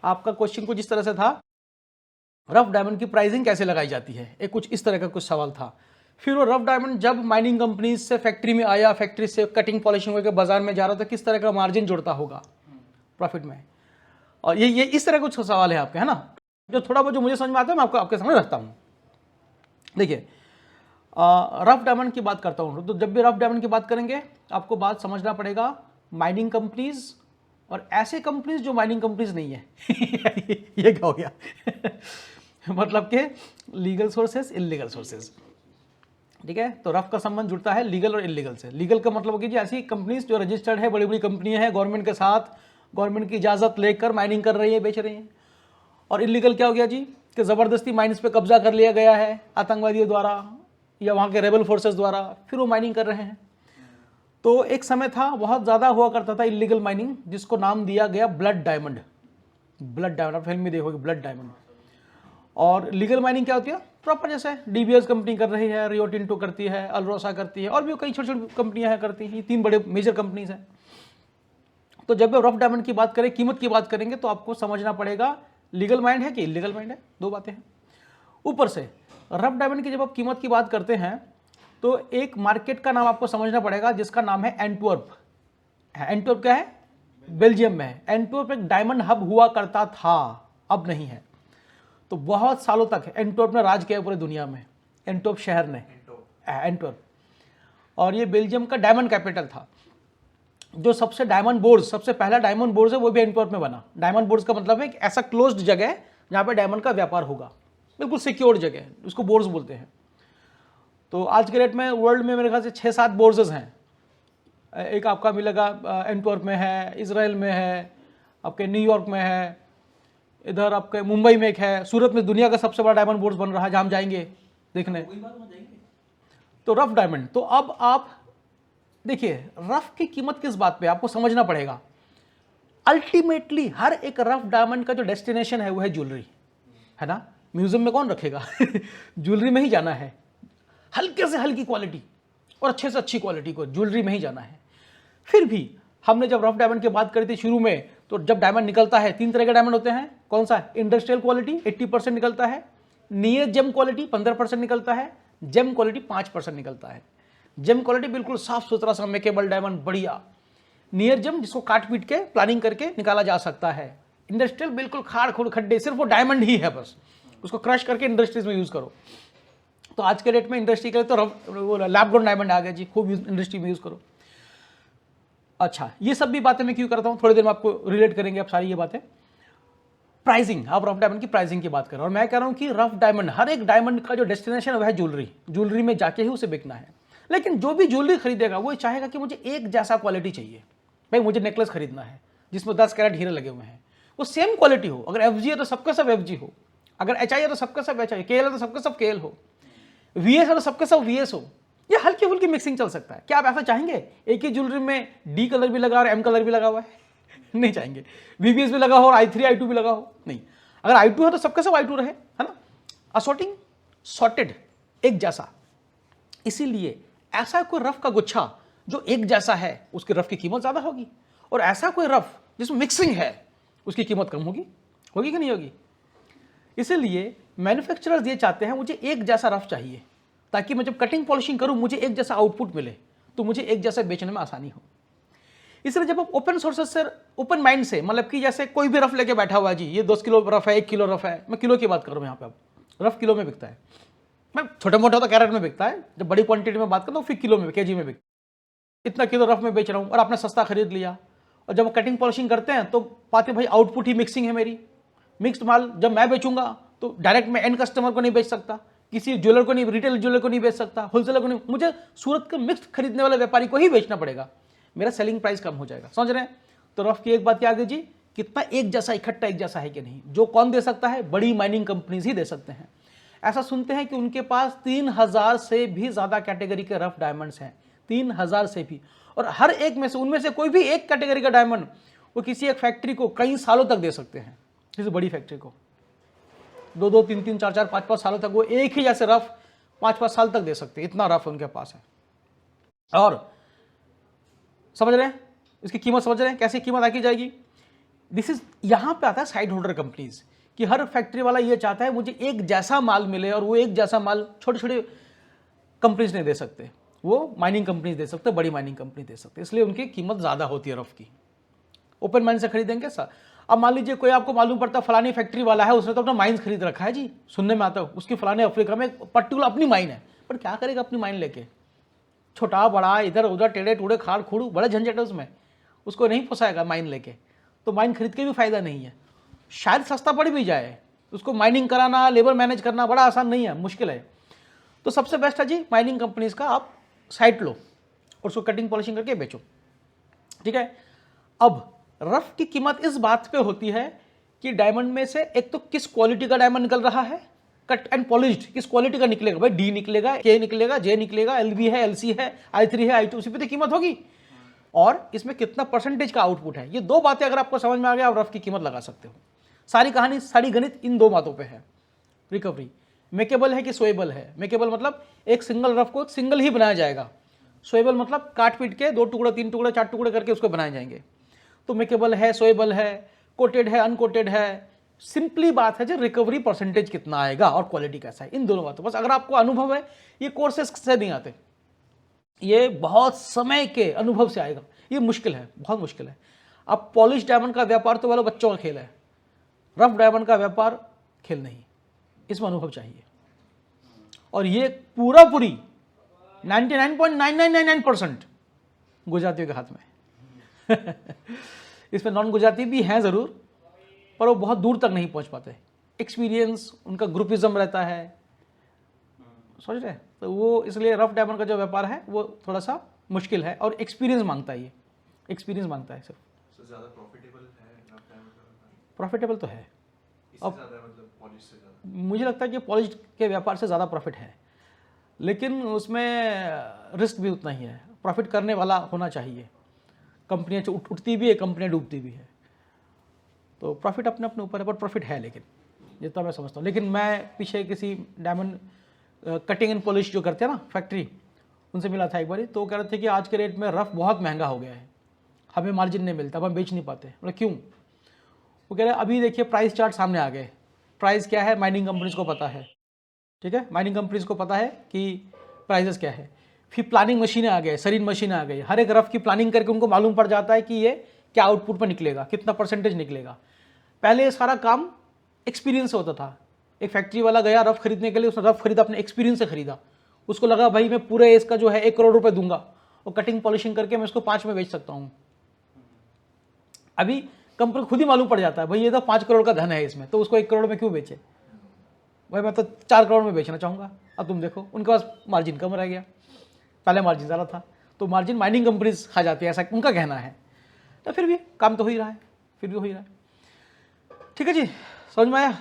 आपका क्वेश्चन कुछ इस तरह से था, रफ डायमंड की प्राइसिंग कैसे लगाई जाती है, एक कुछ इस तरह का कुछ सवाल था। फिर वो रफ डायमंड जब माइनिंग कंपनीज से फैक्ट्री में आया, फैक्ट्री से कटिंग पॉलिशिंग होकर बाजार में जा रहा था, किस तरह का मार्जिन जुड़ता होगा प्रॉफिट में। और ये इस तरह कुछ सवाल है आपके, है ना, जो थोड़ा बहुत जो मुझे समझ में आता है मैं आपको आपके सामने रखता हूँ। देखिए रफ डायमंड की बात करता हूँ, तो जब भी रफ डायमंड की बात करेंगे आपको बात समझना पड़ेगा माइनिंग कंपनीज और ऐसे कंपनीज जो माइनिंग कंपनीज नहीं है ये क्या हो गया मतलब के लीगल सोर्सेस, इलीगल सोर्सेस, ठीक है। तो रफ का संबंध जुड़ता है लीगल और इलीगल से। लीगल का मतलब होगी जी ऐसी कंपनीज जो रजिस्टर्ड है, बड़ी बड़ी कंपनियां हैं, गवर्नमेंट के साथ, गवर्नमेंट की इजाजत लेकर माइनिंग कर रही है, बेच रही हैं। और इलीगल क्या हो गया जी, कि ज़बरदस्ती माइंस पे कब्जा कर लिया गया है आतंकवादियों द्वारा या वहाँ के रेबल फोर्सेस द्वारा, फिर वो माइनिंग कर रहे हैं। तो एक समय था बहुत ज़्यादा हुआ करता था इलीगल माइनिंग, जिसको नाम दिया गया ब्लड डायमंड। ब्लड डायमंड आप फिल्म में देखोगे, ब्लड डायमंड। और लीगल माइनिंग क्या होती है, प्रॉपर जैसे डीबीएस कंपनी कर रही है, रियो टिंटो करती है, अल्रोसा करती है, और भी कई छोटी छोटी कंपनियां हैं करती हैं, ये 3 बड़े मेजर कंपनीज हैं। तो जब रफ डायमंड की बात करें, कीमत की बात करेंगे, तो आपको समझना पड़ेगा लीगल माइंड है कि इलीगल माइंड है, 2 बातें हैं। ऊपर से रफ डायमंड की जब आप कीमत की बात करते हैं तो एक मार्केट का नाम आपको समझना पड़ेगा जिसका नाम है एंटवर्प। एंटवर्प क्या है, बेल्जियम में है। एंटवर्प एक डायमंड हब हुआ करता था, अब नहीं है। तो बहुत सालों तक एंटवर्प ने राज किया पूरी दुनिया में, एंटवर्प शहर ने, एंटवर्प। और ये बेल्जियम का डायमंड कैपिटल था। जो सबसे डायमंड बोर्स, सबसे पहला डायमंड बोर्स है वो भी एंटवर्प में बना। डायमंड बोर्स का मतलब है एक ऐसा क्लोज्ड जगह है जहां पे डायमंड का व्यापार होगा, बिल्कुल सिक्योर्ड जगह है, उसको बोर्स बोलते हैं। तो आज के डेट में वर्ल्ड में मेरे ख्याल से 6-7 बोर्सेज हैं। एक आपका मिलेगा एंटवर्प में है, इसराइल में है, आपके न्यूयॉर्क में है, इधर आपके मुंबई में एक है, सूरत में दुनिया का सबसे बड़ा डायमंड बोर्स बन रहा है जहां हम जाएंगे देखने। तो रफ डायमंड, तो अब आप देखिए रफ की कीमत किस बात पे आपको समझना पड़ेगा। अल्टीमेटली हर एक रफ डायमंड का जो डेस्टिनेशन है वो है ज्वेलरी, है ना। म्यूजियम में कौन रखेगा ज्वेलरी में ही जाना है, हल्के से हल्की क्वालिटी और अच्छे से अच्छी क्वालिटी को ज्वेलरी में ही जाना है। फिर भी हमने जब रफ डायमंड की बात करी थी शुरू में, तो जब डायमंड निकलता है 3 तरह के डायमंड होते हैं। कौन सा, इंडस्ट्रियल क्वालिटी 80% निकलता है, नियर जेम क्वालिटी 15% निकलता है, जेम क्वालिटी 5% निकलता है। जेम क्वालिटी बिल्कुल साफ सुथरा सा मेकेबल डायमंड बढ़िया। नियर जेम जिसको काट पीट के प्लानिंग करके निकाला जा सकता है। इंडस्ट्रियल बिल्कुल खाड़ खुड़ खड्डे, सिर्फ वो डायमंड ही है, बस उसको क्रश करके इंडस्ट्रीज में यूज करो। तो आज के डेट में इंडस्ट्री के लिए तो लैब ग्रोन डायमंड आ गया जी, खूब इंडस्ट्री में यूज करो। अच्छा, ये सब भी बातें मैं क्यों करता हूं, थोड़ी देर में आपको रिलेट करेंगे आप सारी ये बातें। प्राइसिंग, आप रफ डायमंड की प्राइसिंग की बात कर रहे हैं और मैं कह रहा हूं कि रफ डायमंड, हर एक डायमंड का जो डेस्टिनेशन है वह है ज्वेलरी। ज्वेलरी में जाके ही उसे बिकना है। लेकिन जो भी ज्वेलरी खरीदेगा वो चाहेगा कि मुझे एक जैसा क्वालिटी चाहिए। भाई मुझे नेकलेस खरीदना है जिसमें 10 कैरेट हीरे लगे हुए हैं, वो सेम क्वालिटी हो। अगर एफजी है तो सबके सब एफजी हो, अगर एचआई है तो सबके सब एचआई, केएल है तो सबके सब केएल हो, वीएस है तो सबके सब वीएस हो। ये हल्की फुल्की मिक्सिंग चल सकता है। क्या आप ऐसा चाहेंगे एक ही ज्वेलरी में डी कलर भी लगा और एम कलर भी लगा हुआ है नहीं चाहेंगे। वीबीएस भी लगा हो और i3 i2 भी लगा हो, नहीं। अगर i2 है तो सबके सब i2 रहे, है ना। असॉर्टिंग, सॉर्टेड, एक जैसा। इसीलिए ऐसा कोई रफ का गुच्छा जो एक जैसा है उसकी रफ की कीमत ज्यादा होगी, और ऐसा कोई रफ जिसमें मिक्सिंग है उसकी कीमत कम होगी। होगी कि नहीं होगी। इसीलिए मैन्युफैक्चरर्स ये चाहते हैं मुझे एक जैसा रफ चाहिए, ताकि मैं जब कटिंग पॉलिशिंग करूं मुझे एक जैसा आउटपुट मिले, तो मुझे एक जैसा बेचने में आसानी हो। इसलिए जब आप ओपन सोर्सेस से, ओपन माइंड से, मतलब कि जैसे कोई भी रफ लेके बैठा हुआ है जी, ये 10 किलो रफ है, 1 किलो रफ है, मैं किलो की बात कर रहा हूं यहाँ पे। अब रफ किलो में बिकता है, मैं छोटे मोटे तो कैरेट में बिकता है, जब बड़ी क्वांटिटी में बात करता हूँ फिर किलो में, केजी में बिकता है। इतना किलो रफ में बेच रहा हूँ और आपने सस्ता खरीद लिया, और जब कटिंग पॉलिशिंग करते हैं तो पाते भाई आउटपुट ही मिक्सिंग है मेरी। मिक्स्ड माल जब मैं बेचूंगा तो डायरेक्ट मैं एंड कस्टमर को नहीं बेच सकता, किसी ज्वेलर को नहीं, रिटेल ज्वेलर को नहीं बेच सकता, होलसेलर को नहीं, मुझे सूरत के मिक्स्ड खरीदने वाले व्यापारी को ही बेचना पड़ेगा, मेरा सेलिंग प्राइस कम हो जाएगा। समझ रहे हैं। तो रफ की एक बात याद है जी, कितना एक जैसा, इकट्ठा एक जैसा है कि नहीं। जो कौन दे सकता है, बड़ी माइनिंग कंपनीज ही दे सकते हैं। ऐसा सुनते हैं कि उनके पास 3000 से भी ज्यादा कैटेगरी के रफ डायमंड्स हैं, 3000 से भी। और हर एक में से, उनमें से कोई भी एक कैटेगरी का डायमंड वो किसी एक फैक्ट्री को कई सालों तक दे सकते हैं, किसी बड़ी फैक्ट्री को 2-2, 3-3, 4-4, 5-5 सालों तक वो एक ही जैसे रफ 5-5 साल तक दे सकते हैं, इतना रफ उनके पास है। और समझ रहे हैं इसकी कीमत, समझ रहे हैं कैसी कीमत आकी जाएगी। दिस इज, यहाँ पे आता है साइड होल्डर कंपनीज, कि हर फैक्ट्री वाला ये चाहता है मुझे एक जैसा माल मिले, और वो एक जैसा माल छोटे छोटे कंपनीज नहीं दे सकते, वो माइनिंग कंपनीज दे सकते, बड़ी माइनिंग कंपनी दे सकते, इसलिए उनकी कीमत ज़्यादा होती है रफ की। ओपन माइन से खरीदेंगे सर, अब मान लीजिए कोई आपको मालूम पड़ता फलानी फैक्ट्री वाला है, उसने तो अपना माइंस खरीद रखा है जी, सुनने में आता है उसकी फलाने अफ्रीका में पर्टिकुलर अपनी माइन है, पर क्या करेगा अपनी माइन लेके, छोटा बड़ा इधर उधर टेढ़े टूढ़े खाड़ खूड़ बड़े झंझट है उसमें, उसको नहीं पोसाएगा माइन लेके, तो माइन खरीद के भी फायदा नहीं है। शायद सस्ता पड़ भी जाए, उसको माइनिंग कराना, लेबर मैनेज करना बड़ा आसान नहीं है, मुश्किल है। तो सबसे बेस्ट है जी माइनिंग कंपनीज का आप साइट लो और उसको कटिंग पॉलिशिंग करके बेचो, ठीक है। अब रफ की कीमत इस बात पे होती है कि डायमंड में से एक तो किस क्वालिटी का डायमंड निकल रहा है, कट एंड पॉलिश्ड किस क्वालिटी का निकलेगा, भाई डी निकलेगा, के निकलेगा, जे निकलेगा, एलबी है, एलसी है, आई3 है, आई2, उसी पे तो कीमत होगी, और इसमें कितना परसेंटेज का आउटपुट है। ये दो बातें अगर आपको समझ में आ गया, आप रफ की कीमत लगा सकते हो। सारी कहानी, सारी गणित इन दो बातों पे है। रिकवरी मेकेबल है कि सोएबल है, मेकेबल मतलब एक सिंगल रफ को सिंगल ही बनाया जाएगा, सोएबल मतलब काट पीट के 2 टुकड़े 3 टुकड़े 4 टुकड़े करके उसको बनाए जाएंगे। तो मेकेबल है, सोएबल है, कोटेड है, अनकोटेड है, सिंपली बात है जो रिकवरी परसेंटेज कितना आएगा और क्वालिटी कैसा है, इन दोनों बातों। बस अगर आपको अनुभव है, ये कोर्सेस से नहीं आते, ये बहुत समय के अनुभव से आएगा, ये मुश्किल है, बहुत मुश्किल है। अब पॉलिश डायमंड का व्यापार तो वालों बच्चों का खेल है, रफ डायमंड का व्यापार खेल नहीं, इसमें अनुभव चाहिए। और ये पूरा पूरी 99.9999% गुजरातियों के हाथ में इसमें नॉन गुजराती भी हैं ज़रूर, पर वो बहुत दूर तक नहीं पहुंच पाते, एक्सपीरियंस उनका ग्रुपिज्म रहता है, समझ रहे हैं। तो वो इसलिए रफ डायमंड का जो व्यापार है वो थोड़ा सा मुश्किल है और एक्सपीरियंस मांगता है, ये एक्सपीरियंस मांगता है सिर्फ। ज़्यादा प्रॉफिटेबल है रफ डायमंड का? प्रॉफिटेबल तो है, इससे ज़्यादा मतलब पॉलिश से ज़्यादा? मुझे लगता है कि पॉलिश के व्यापार से ज़्यादा प्रॉफिट है, लेकिन उसमें रिस्क भी उतना ही है, प्रॉफिट करने वाला होना चाहिए। कंपनियाँ उठती भी है, कंपनियाँ डूबती भी है, तो प्रॉफिट अपने अपने ऊपर है, पर प्रॉफिट है लेकिन जितना मैं समझता हूँ। लेकिन मैं पीछे किसी डायमंड कटिंग एंड पॉलिश जो करते हैं ना फैक्ट्री, उनसे मिला था एक बारी, तो वो कह रहे थे कि आज के रेट में रफ बहुत महंगा हो गया है, हमें मार्जिन नहीं मिलता, हम बेच नहीं पाते। मतलब क्यों? वो कह रहे हैं अभी देखिए प्राइस चार्ट सामने आ गए, प्राइस क्या है माइनिंग कंपनीज को पता है, ठीक है, माइनिंग कंपनीज को पता है कि प्राइजेस क्या है। फिर प्लानिंग मशीनें आ गए, सरीन मशीनें आ गई, हर एक रफ की प्लानिंग करके उनको मालूम पड़ जाता है कि ये क्या आउटपुट पर निकलेगा, कितना परसेंटेज निकलेगा। पहले ये सारा काम एक्सपीरियंस से होता था, एक फैक्ट्री वाला गया रफ खरीदने के लिए, उसने रफ खरीदा अपने एक्सपीरियंस से खरीदा, उसको लगा भाई मैं पूरे इसका जो है 1 करोड़ रुपए दूंगा और कटिंग पॉलिशिंग करके मैं इसको 5 में बेच सकता हूँ। अभी कंपनी खुद ही मालूम पड़ जाता है भाई ये तो 5 करोड़ का धन है इसमें, तो उसको 1 करोड़ में क्यों बेचे, भाई मैं तो 4 करोड़ में बेचना चाहूँगा। अब तुम देखो उनके पास मार्जिन कम रह गया, पहले मार्जिन ज़्यादा था, तो मार्जिन माइनिंग कंपनीज खा जाती है, ऐसा उनका कहना है। तो फिर भी काम तो हो ही रहा है, फिर भी हो ही रहा है। ठीक है जी, समझ में आया?